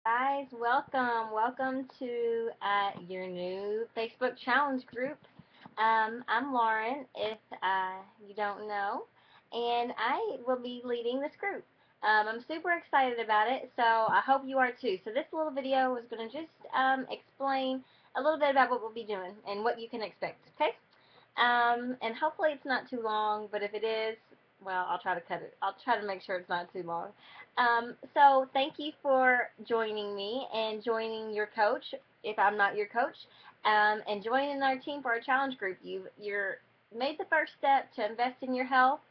Guys, welcome to your new Facebook challenge group. I'm Lauren, if you don't know, and I will be leading this group. I'm super excited about it, so I hope you are too. So this little video is going to just explain a little bit about what we'll be doing and what you can expect. Okay? And hopefully it's not too long, but if it is, well, I'll try to cut it. I'll try to make sure it's not too long. So thank you for joining me and joining your coach, if I'm not your coach, and joining our team for our challenge group. You're made the first step to invest in your health,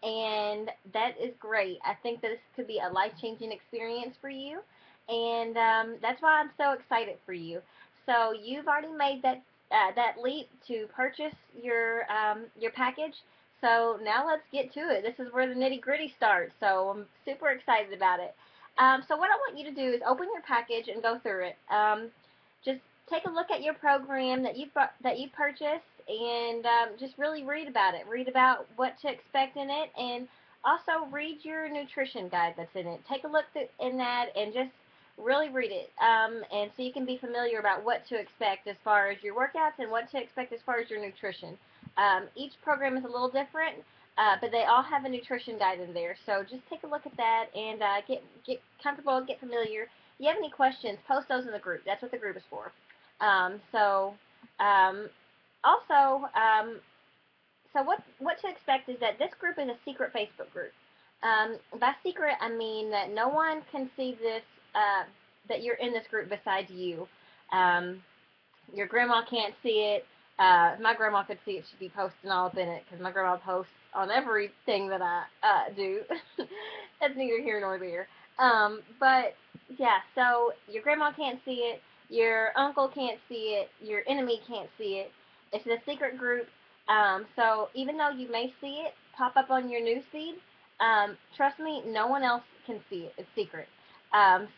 and that is great. I think that this could be a life-changing experience for you, and that's why I'm so excited for you. So you've already made that leap to purchase your package. So now let's get to it. This is where the nitty gritty starts. So I'm super excited about it. So what I want you to do is open your package and go through it. Just take a look at your program that you purchased and just really read about it. Read about what to expect in it, and also read your nutrition guide that's in it. Take a look in that and just really read it, and so you can be familiar about what to expect as far as your workouts and what to expect as far as your nutrition. Each program is a little different, but they all have a nutrition guide in there. So just take a look at that and get comfortable, get familiar. If you have any questions, post those in the group. That's what the group is for. So also, so what to expect is that this group is a secret Facebook group. By secret, I mean that no one can see this, that you're in this group besides you. Um, your grandma can't see it. If my grandma could see it, she'd be posting all up in it because my grandma posts on everything that I do. That's neither here nor there. But yeah, so your grandma can't see it, your uncle can't see it, your enemy can't see it. It's a secret group. So even though you may see it pop up on your newsfeed, trust me, no one else can see it. It's secret.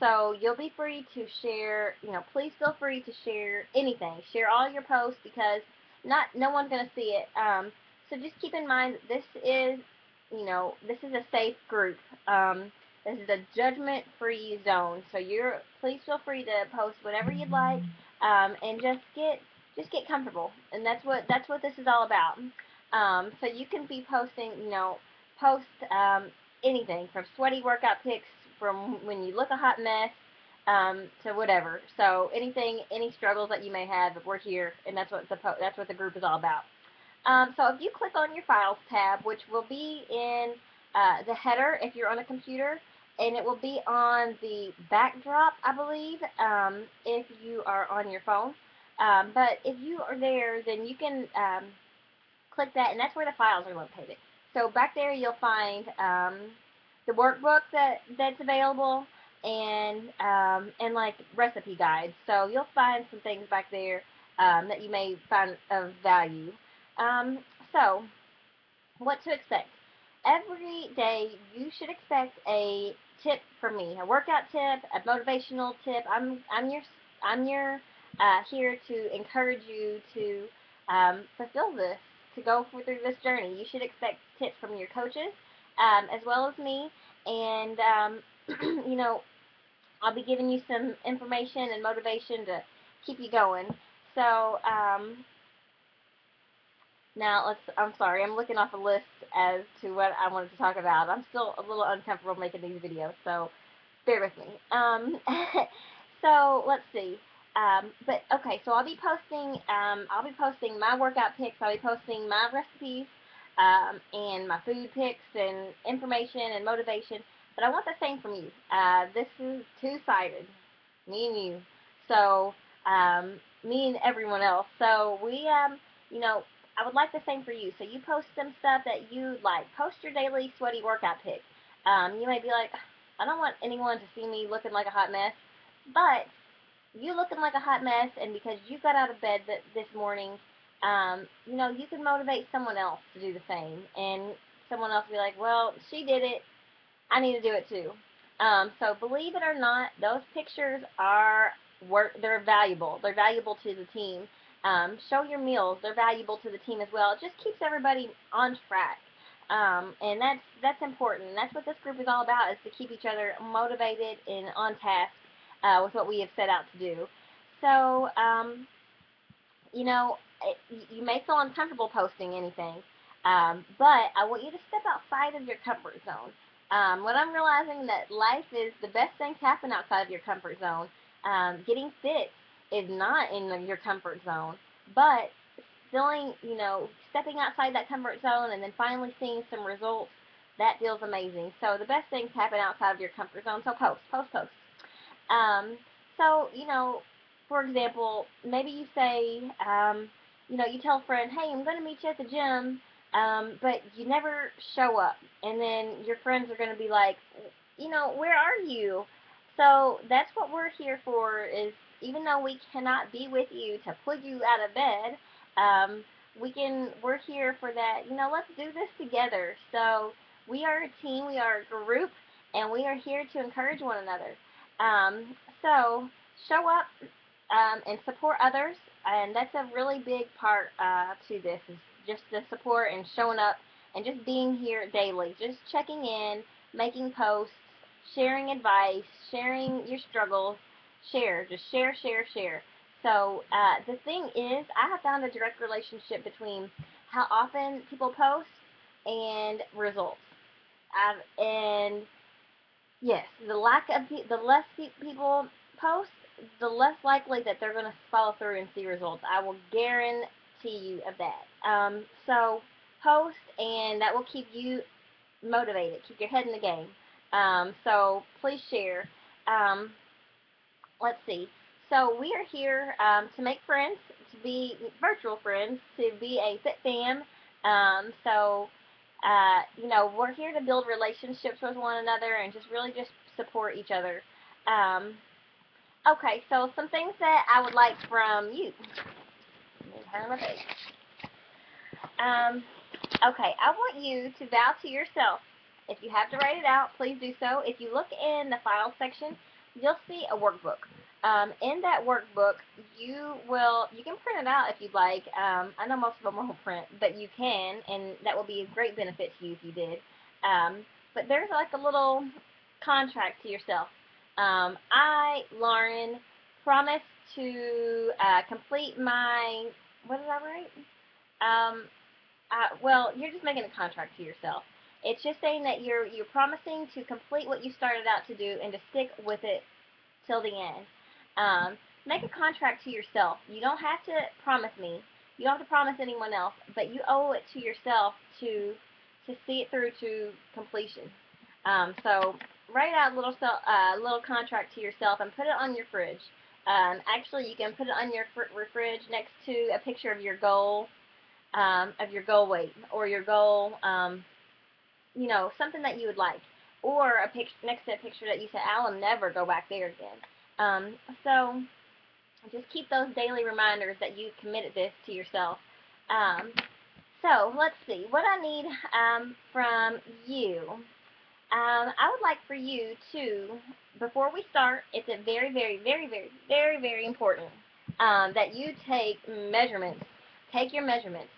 So you'll be free to share, please feel free to share anything. Share all your posts because no one's going to see it. So just keep in mind that this is a safe group. This is a judgment-free zone. So please feel free to post whatever you'd like, and just get comfortable. And that's what this is all about. So you can be posting, post anything from sweaty workout pics from when you look a hot mess, to whatever. So anything, any struggles that you may have, we're here, and that's what the group is all about. So if you click on your Files tab, which will be in the header if you're on a computer, and it will be on the backdrop, I believe, if you are on your phone. But if you are there, then you can click that, and that's where the files are located. So back there, you'll find the workbook that's available, and like recipe guides. So you'll find some things back there that you may find of value. Um, so what to expect? Every day you should expect a tip from me, a workout tip, a motivational tip. I'm your here to encourage you to fulfill this, to go through this journey. You should expect tips from your coaches, as well as me, and you know I'll be giving you some information and motivation to keep you going. So now I'm sorry, I'm looking off a list as to what I wanted to talk about. I'm still a little uncomfortable making these videos, so bear with me. So let's see. But okay, so I'll be posting my workout pics. I'll be posting my recipes, and my food pics and information and motivation. But I want the same from you. This is two-sided, me and you. So me and everyone else. So you know, I would like the same for you. So you post some stuff that you like. Post your daily sweaty workout pic. You may be like, I don't want anyone to see me looking like a hot mess, but you looking like a hot mess, and because you got out of bed this morning, you can motivate someone else to do the same, and someone else will be like, well, she did it, I need to do it too. So believe it or not, those pictures they're valuable. They're valuable to the team. Show your meals. They're valuable to the team as well. It just keeps everybody on track. And that's important. And that's what this group is all about, is to keep each other motivated and on task. with what we have set out to do. So, you may feel uncomfortable posting anything, but I want you to step outside of your comfort zone. What I'm realizing that life is the best things happen outside of your comfort zone. Getting fit is not in your comfort zone, but feeling, stepping outside that comfort zone and then finally seeing some results, that feels amazing. So the best things happen outside of your comfort zone. So post, post, post. Um, so, for example, maybe you say, you tell a friend, hey, I'm going to meet you at the gym, but you never show up. And then your friends are going to be like, where are you? So that's what we're here for, is even though we cannot be with you to pull you out of bed, we're here for that, let's do this together. So we are a team, we are a group, and we are here to encourage one another. So show up and support others, and that's a really big part to this, is just the support and showing up and just being here daily, just checking in, making posts, sharing advice, sharing your struggles, just share, share, share. So the thing is, I have found a direct relationship between how often people post and results. And yes, the less people post, the less likely that they're going to follow through and see results. I will guarantee you of that. So post, and that will keep you motivated, keep your head in the game. So please share. Um, let's see. So we are here to make friends, to be virtual friends, to be a fit fam. We're here to build relationships with one another and just really just support each other. Um, okay, so some things that I would like from you. Let me turn my page. Okay, I want you to vow to yourself. If you have to write it out, please do so. If you look in the file section, you'll see a workbook. In that workbook, you can print it out if you'd like. I know most of them won't print, but you can, and that will be a great benefit to you if you did. But there's like a little contract to yourself. I, Lauren, promise to complete my, what did I write? Well, you're just making a contract to yourself. It's just saying that you're promising to complete what you started out to do and to stick with it till the end. Make a contract to yourself. You don't have to promise me. You don't have to promise anyone else, but you owe it to yourself to see it through to completion. So write out a little contract to yourself and put it on your fridge. Actually, you can put it on your fridge next to a picture of your goal weight or your goal, something that you would like, or a picture next to a picture that you said, I'll never go back there again. So just keep those daily reminders that you committed this to yourself. So let's see what I need from you. I would like for you to, before we start, it's a very, very, very, very, very, very important that you take measurements. Take your measurements.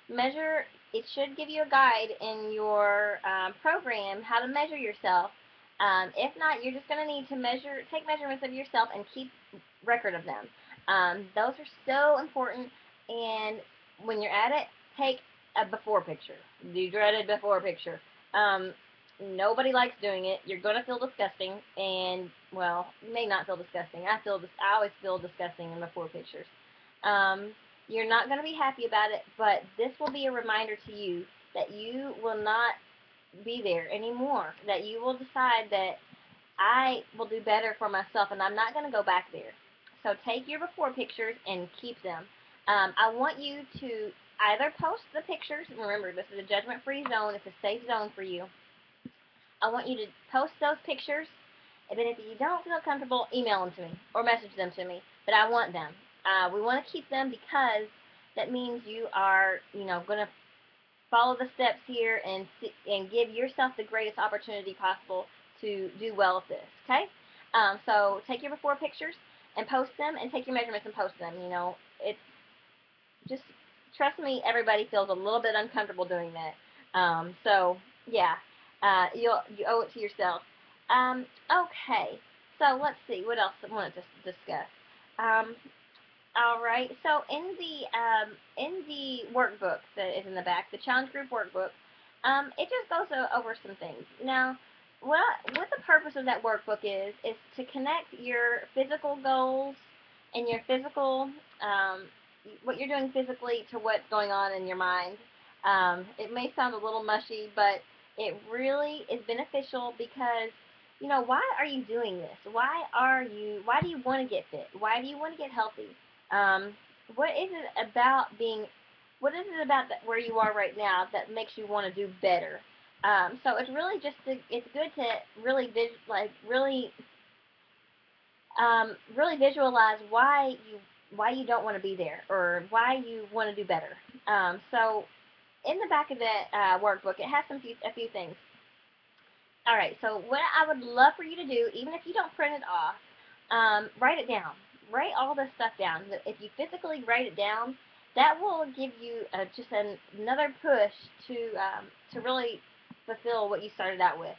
Measure. It should give you a guide in your program how to measure yourself. If not, you're just going to need to take measurements of yourself and keep record of them. Those are so important. And when you're at it, take a before picture. The dreaded before picture. Nobody likes doing it. You're going to feel disgusting, and, well, you may not feel disgusting. I always feel disgusting in before pictures. You're not going to be happy about it, but this will be a reminder to you that you will not be there anymore, that you will decide that I will do better for myself, and I'm not going to go back there. So take your before pictures and keep them. I want you to either post the pictures. Remember, this is a judgment-free zone. It's a safe zone for you. I want you to post those pictures, and then if you don't feel comfortable, email them to me or message them to me. But I want them. We want to keep them because that means you are, going to follow the steps here and give yourself the greatest opportunity possible to do well with this. Okay? So take your before pictures and post them, and take your measurements and post them. It's just, trust me, everybody feels a little bit uncomfortable doing that. So yeah. You owe it to yourself. Okay, So let's see, what else I wanted to discuss. Um, all right. So in the workbook that is in the back, the challenge group workbook, it just goes over some things. Now, what the purpose of that workbook is to connect your physical goals and your physical what you're doing physically to what's going on in your mind. It may sound a little mushy, but it really is beneficial because why are you doing this? Why do you want to get fit? Why do you want to get healthy? Um, what is it about what is it about where you are right now that makes you want to do better? So it's really it's good to really really visualize why you don't want to be there or why you want to do better. So in the back of that workbook, it has a few things. All right, so what I would love for you to do, even if you don't print it off, write it down. Write all this stuff down. If you physically write it down, that will give you just another push to really fulfill what you started out with.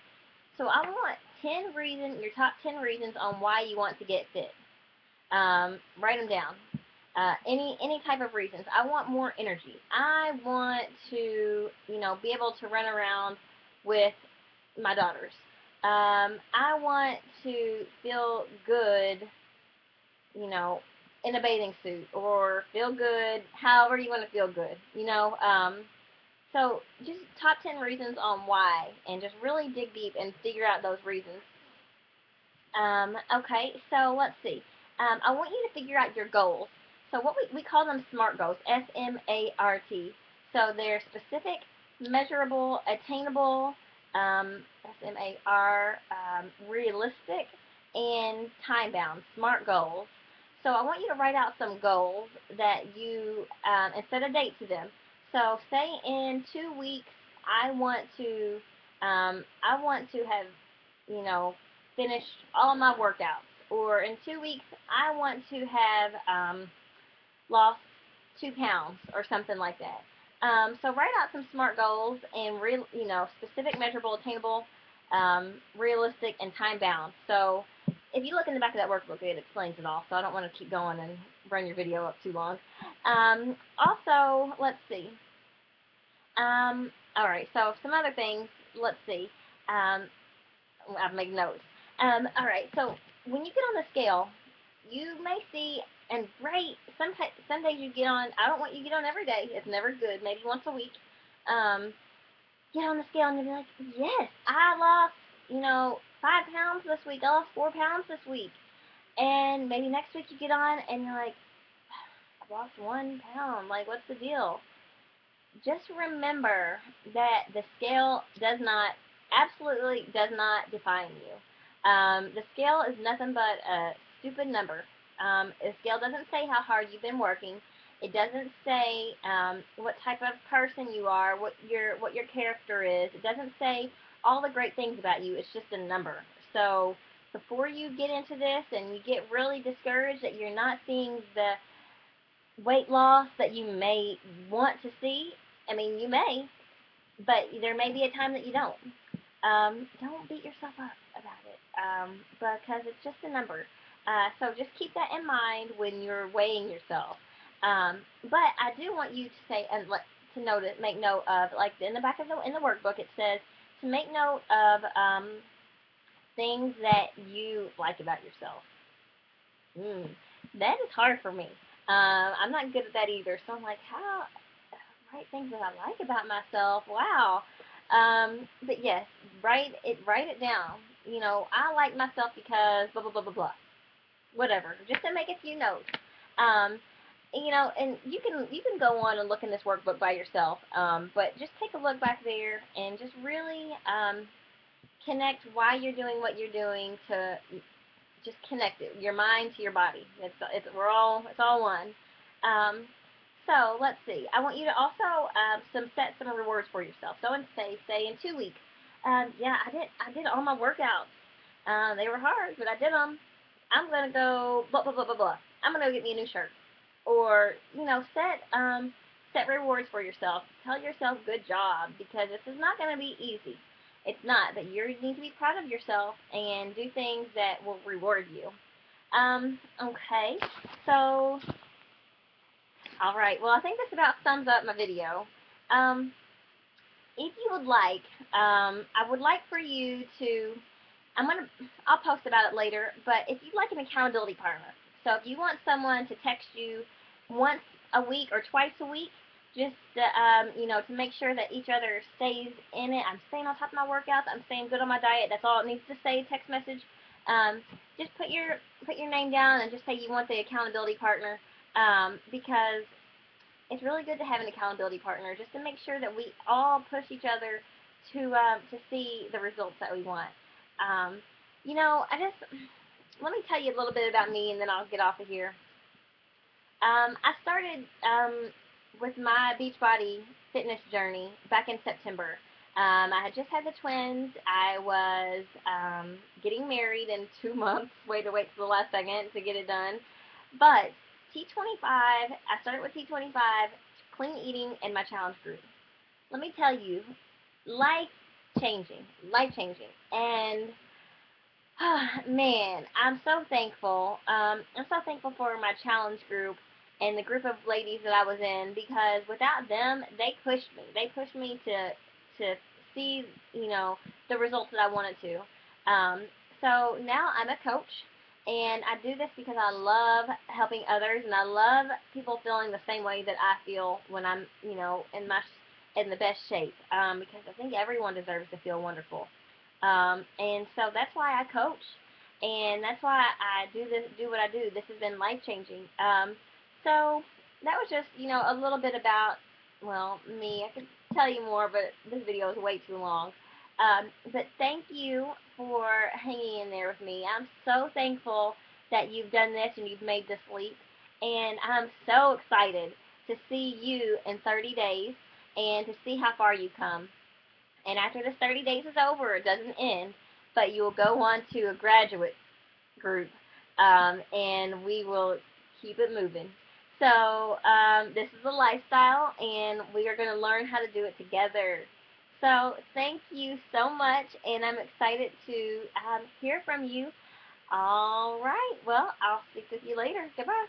So I want your top 10 reasons on why you want to get fit. Write them down. Any type of reasons. I want more energy. I want to be able to run around with my daughters. I want to feel good, in a bathing suit or feel good, however you want to feel good. So just top 10 reasons on why, and just really dig deep and figure out those reasons. Okay, so let's see. I want you to figure out your goals. So what we call them SMART goals, SMART. So they're specific, measurable, attainable, SMAR, realistic, and time bound, SMART goals. So I want you to write out some goals that and set a date to them. So say in 2 weeks, I want to have, you know, finished all my workouts. Or in 2 weeks, I want to have lost 2 pounds or something like that. So write out some SMART goals and specific, measurable, attainable, realistic, and time bound. So if you look in the back of that workbook, it explains it all. So I don't want to keep going and run your video up too long. Also, let's see. All right. So some other things. Let's see. I've made notes. All right. So when you get on the scale, you may see and great. Some days you get on. I don't want you to get on every day. It's never good. Maybe once a week. Um, get on the scale and you'll be like, yes, I lost 5 pounds this week. I lost 4 pounds this week. And maybe next week you get on and you're like, I lost 1 pound. Like, what's the deal? Just remember that the scale absolutely does not define you. The scale is nothing but a stupid number. The scale doesn't say how hard you've been working. It doesn't say what type of person you are, what your character is. It doesn't say all the great things about you. It's just a number. So before you get into this and you get really discouraged that you're not seeing the weight loss that you may want to see, I mean, you may, but there may be a time that you don't. Don't beat yourself up about it because it's just a number. So just keep that in mind when you're weighing yourself. But I do want you to say and make note of, like in the back of in the workbook, it says to make note of things that you like about yourself. That is hard for me. I'm not good at that either. So I'm like, how write things that I like about myself? Wow. But yes, write it down. I like myself because blah blah blah blah blah. Whatever. Just to make a few notes. Um, and you can go on and look in this workbook by yourself. But just take a look back there and just really connect why you're doing what you're doing to just connect it, your mind to your body. It's all one. Um, so let's see. I want you to also set some rewards for yourself. So say in 2 weeks. Yeah, I did all my workouts. They were hard, but I did them. I'm gonna go blah blah blah blah blah. I'm gonna go get me a new shirt. Or set rewards for yourself. Tell yourself good job because this is not gonna be easy. It's not, but you need to be proud of yourself and do things that will reward you. Okay, so, alright, well, I think this about sums up my video. Um, if you would like, I would like for you to, I'll post about it later, but if you'd like an accountability partner, so if you want someone to text you once a week or twice a week, just to make sure that each other stays in it. I'm staying on top of my workouts. I'm staying good on my diet. That's all it needs to say. Text message. Just put your name down and just say you want the accountability partner, because it's really good to have an accountability partner just to make sure that we all push each other to see the results that we want. Um, I just let me tell you a little bit about me, and then I'll get off of here. I started with my Beachbody fitness journey back in September. I had just had the twins. I was getting married in 2 months. Way to wait till the last second to get it done. But T25, I started with T25, clean eating, and my challenge group. Let me tell you, life changing, life changing, and man, I'm so thankful. I'm so thankful for my challenge group and the group of ladies that I was in, because without them, they pushed me. They pushed me to see, the results that I wanted to. So now I'm a coach, and I do this because I love helping others, and I love people feeling the same way that I feel when I'm, in the best shape. Because I think everyone deserves to feel wonderful. And so that's why I coach, and that's why I do what I do. This has been life changing. So that was just, a little bit about, well, me. I could tell you more, but this video is way too long. But thank you for hanging in there with me. I'm so thankful that you've done this and you've made this leap, and I'm so excited to see you in 30 days and to see how far you come. And after this 30 days is over, it doesn't end, but you will go on to a graduate group, and we will keep it moving. So this is a lifestyle, and we are going to learn how to do it together. So thank you so much, and I'm excited to hear from you. All right, well, I'll speak with you later. Goodbye.